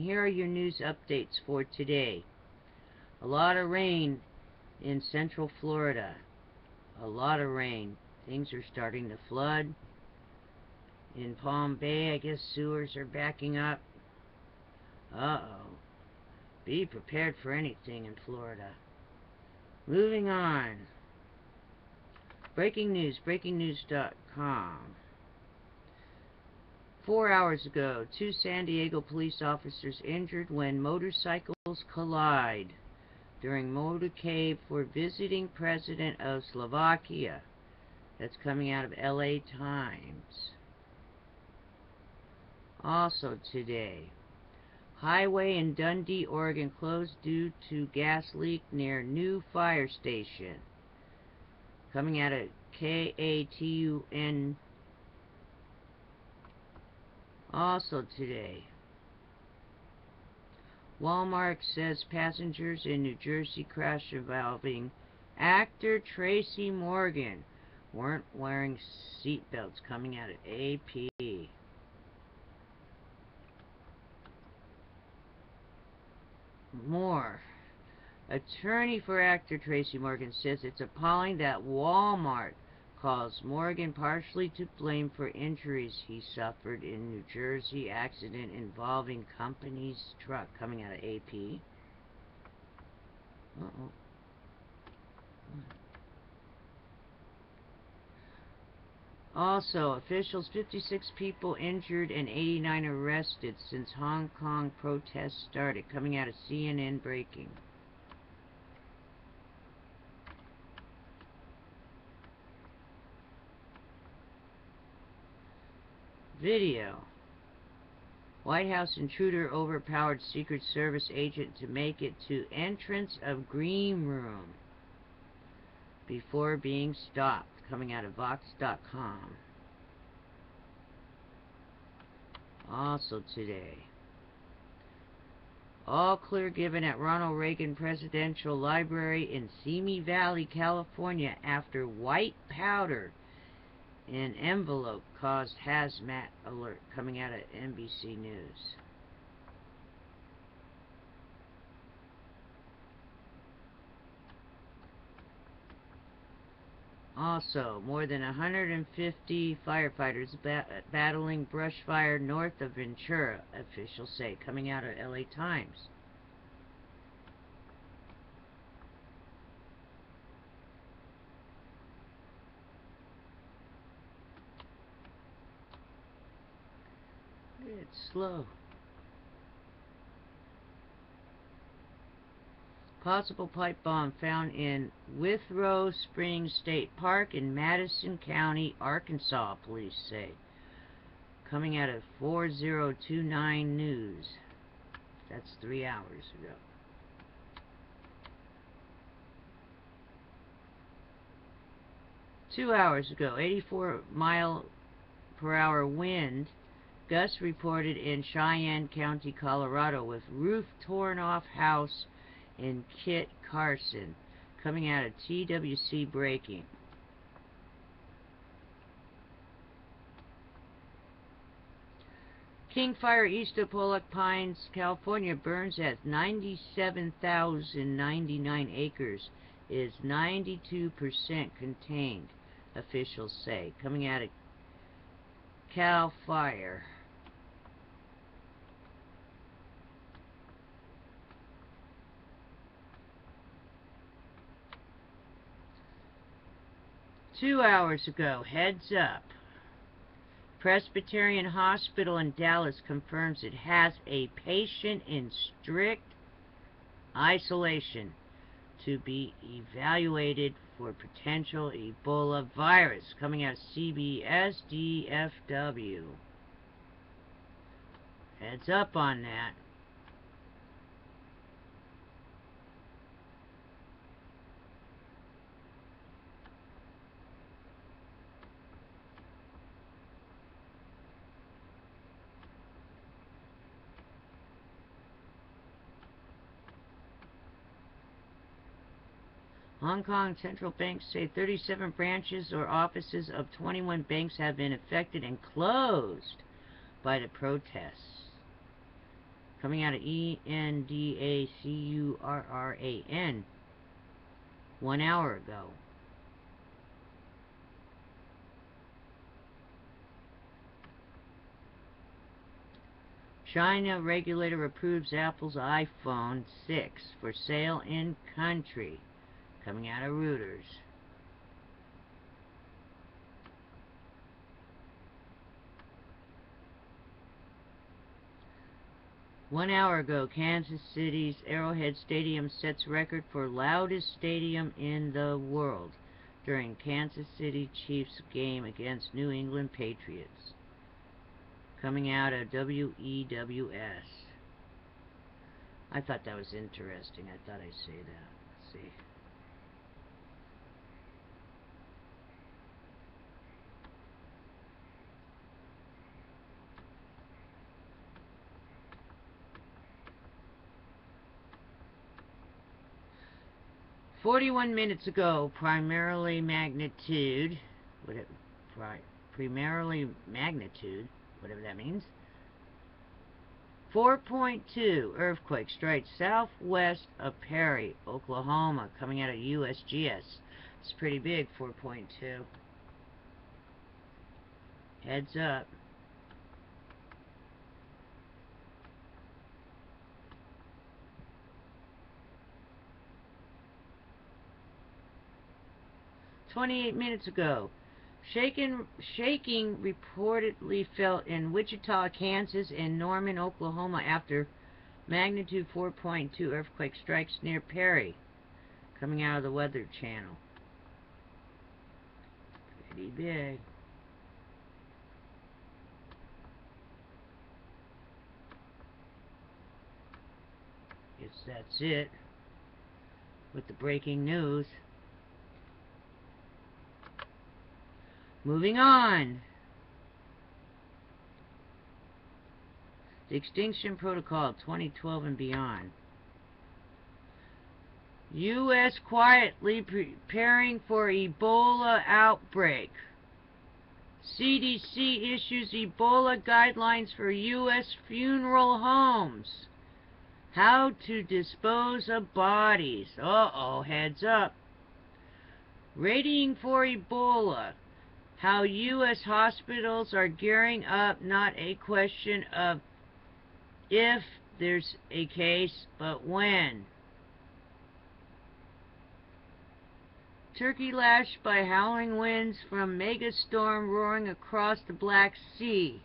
Here are your news updates for today. A lot of rain in central Florida. A lot of rain. Things are starting to flood. In Palm Bay, I guess sewers are backing up. Uh-oh. Be prepared for anything in Florida. Moving on. Breaking news, breakingnews.com. 4 hours ago, 2 San Diego police officers injured when motorcycles collide during motorcade for visiting president of Slovakia. That's coming out of LA Times. Also today, highway in Dundee, Oregon closed due to gas leak near new fire station. Coming out of KATUN. Also today, Walmart says passengers in New Jersey crash involving actor Tracy Morgan weren't wearing seatbelts. Coming out of AP. More. Attorney for actor Tracy Morgan says it's appalling that Walmart calls Morgan partially to blame for injuries he suffered in New Jersey accident involving company's truck. Coming out of AP. Uh-oh. Also, officials, 56 people injured and 89 arrested since Hong Kong protests started. Coming out of CNN Breaking. Video. White House intruder overpowered Secret Service agent to make it to entrance of green room before being stopped. Coming out of Vox.com. Also today, all clear given at Ronald Reagan Presidential Library in Simi Valley, California after white powder in envelope caused hazmat alert. Coming out of NBC News. Also, more than 150 firefighters battling brush fire north of Ventura, officials say. Coming out of LA Times. It's slow. Possible pipe bomb found in Withrow Springs State Park in Madison County, Arkansas, police say. Coming out of 4029 News. That's 3 hours ago. Two hours ago, 84-mile-per-hour wind gusts reported in Cheyenne County, Colorado, with roof torn off house in Kit Carson. Coming out of TWC Breaking. King Fire east of Pollock Pines, California burns at 97,099 acres. Is 92% contained, officials say. Coming out of Cal Fire. Two hours ago, heads up. Presbyterian Hospital in Dallas confirms it has a patient in strict isolation to be evaluated for potential Ebola virus. Coming out of CBS DFW. Heads up on that. Hong Kong central banks say 37 branches or offices of 21 banks have been affected and closed by the protests. coming out of Endacurran 1 hour ago. China regulator approves Apple's iPhone 6 for sale in country, coming out of Reuters. One hour ago, Kansas City's Arrowhead Stadium sets record for loudest stadium in the world during Kansas City Chiefs game against New England Patriots. Coming out of WEWS. I thought that was interesting. I thought I'd say that. Let's see. "41 minutes ago, primarily magnitude, whatever that means, 4.2 earthquake strikes southwest of Perry, Oklahoma," coming out of USGS. It's pretty big, 4.2. Heads up. "28 minutes ago, shaking reportedly felt in Wichita, Kansas, and Norman, Oklahoma after magnitude 4.2 earthquake strikes near Perry," coming out of the Weather Channel. Pretty big. Guess that's it with the breaking news. Moving on. The Extinction Protocol 2012 and beyond. U.S. quietly preparing for Ebola outbreak. CDC issues Ebola guidelines for U.S. funeral homes. How to dispose of bodies. Uh-oh, heads up. Rating for Ebola. How U.S. hospitals are gearing up, not a question of if there's a case, but when. Turkey lashed by howling winds from megastorm roaring across the Black Sea.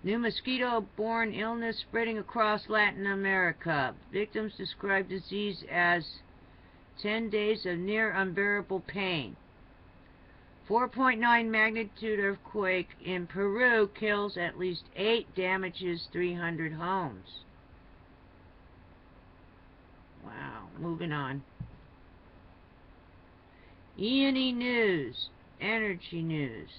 New mosquito-borne illness spreading across Latin America. Victims describe disease as 10 days of near unbearable pain. 4.9 magnitude earthquake in Peru kills at least 8, damages 300 homes. Wow, moving on. E&E News, energy news.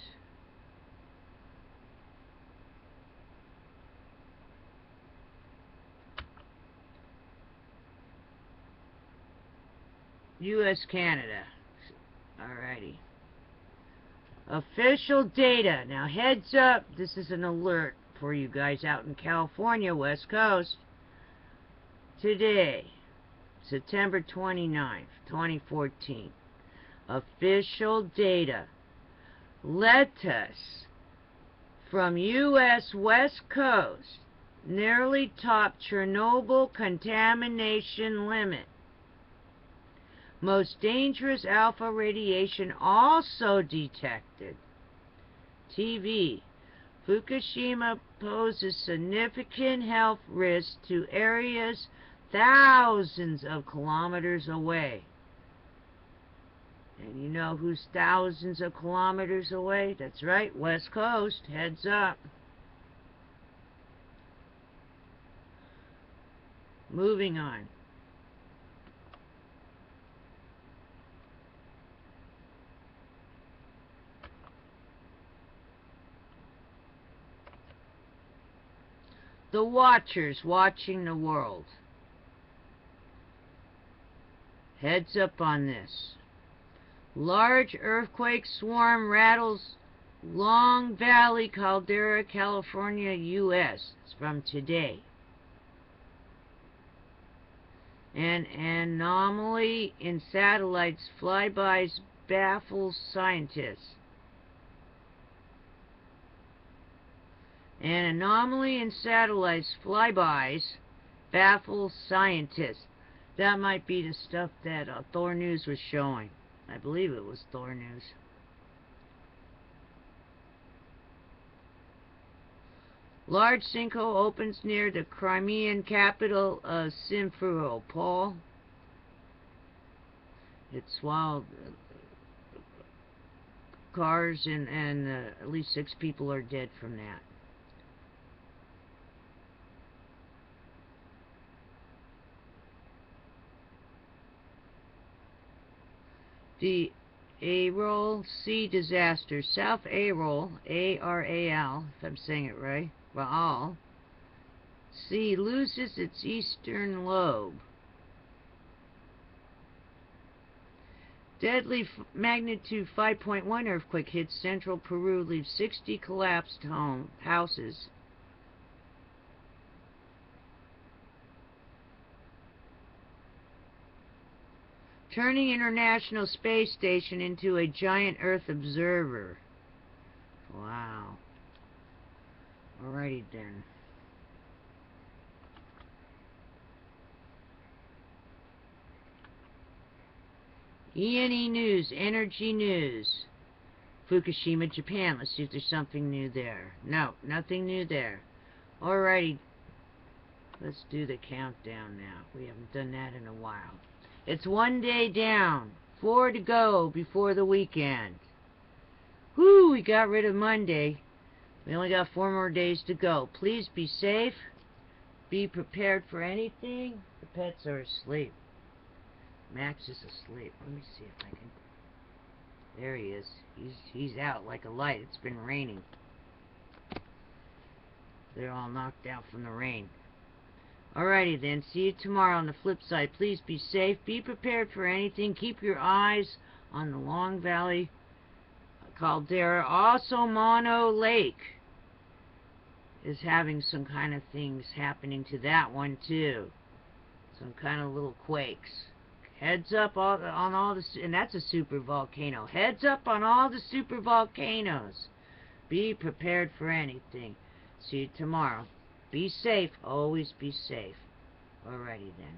U.S. Canada. Alrighty. Official data. Now heads up, this is an alert for you guys out in California, West Coast. Today, September 29th, 2014. Official data. Lettuce from U.S. West Coast nearly topped Chernobyl contamination limit. Most dangerous alpha radiation also detected. TV. Fukushima poses significant health risk to areas thousands of kilometers away. And you know who's thousands of kilometers away? That's right, West Coast. Heads up. Moving on. The Watchers watching the world. Heads up on this. Large earthquake swarm rattles Long Valley Caldera, California, U.S. It's from today. An anomaly in satellites flybys baffles scientists. An anomaly in satellites flybys baffles scientists. That might be the stuff that Thor News was showing. I believe it was Thor News. Large sinkhole opens near the Crimean capital of Simferopol. It swallowed cars and at least 6 people are dead from that. The Aral Sea disaster. South Aral, A-R-A-L, if I'm saying it right, Raal Sea loses its eastern lobe. Deadly magnitude 5.1 earthquake hits central Peru, leaves 60 collapsed houses. Turning International Space Station into a giant Earth observer. Wow. Alrighty then. E&E News, Energy News. Fukushima, Japan. Let's see if there's something new there. No, nothing new there. Alrighty. Let's do the countdown now. We haven't done that in a while. It's 1 day down. 4 to go before the weekend. Whoo, we got rid of Monday. We only got 4 more days to go. Please be safe. Be prepared for anything. The pets are asleep. Max is asleep. Let me see if I can... There he is. He's out like a light. It's been raining. They're all knocked out from the rain. Alrighty then, see you tomorrow on the flip side. Please be safe, be prepared for anything, keep your eyes on the Long Valley Caldera. Also, Mono Lake is having some kind of things happening to that one too. Some kind of little quakes. Heads up on all the, and that's a super volcano. Heads up on all the super volcanoes. Be prepared for anything. See you tomorrow. Be safe. Always be safe. Alrighty then.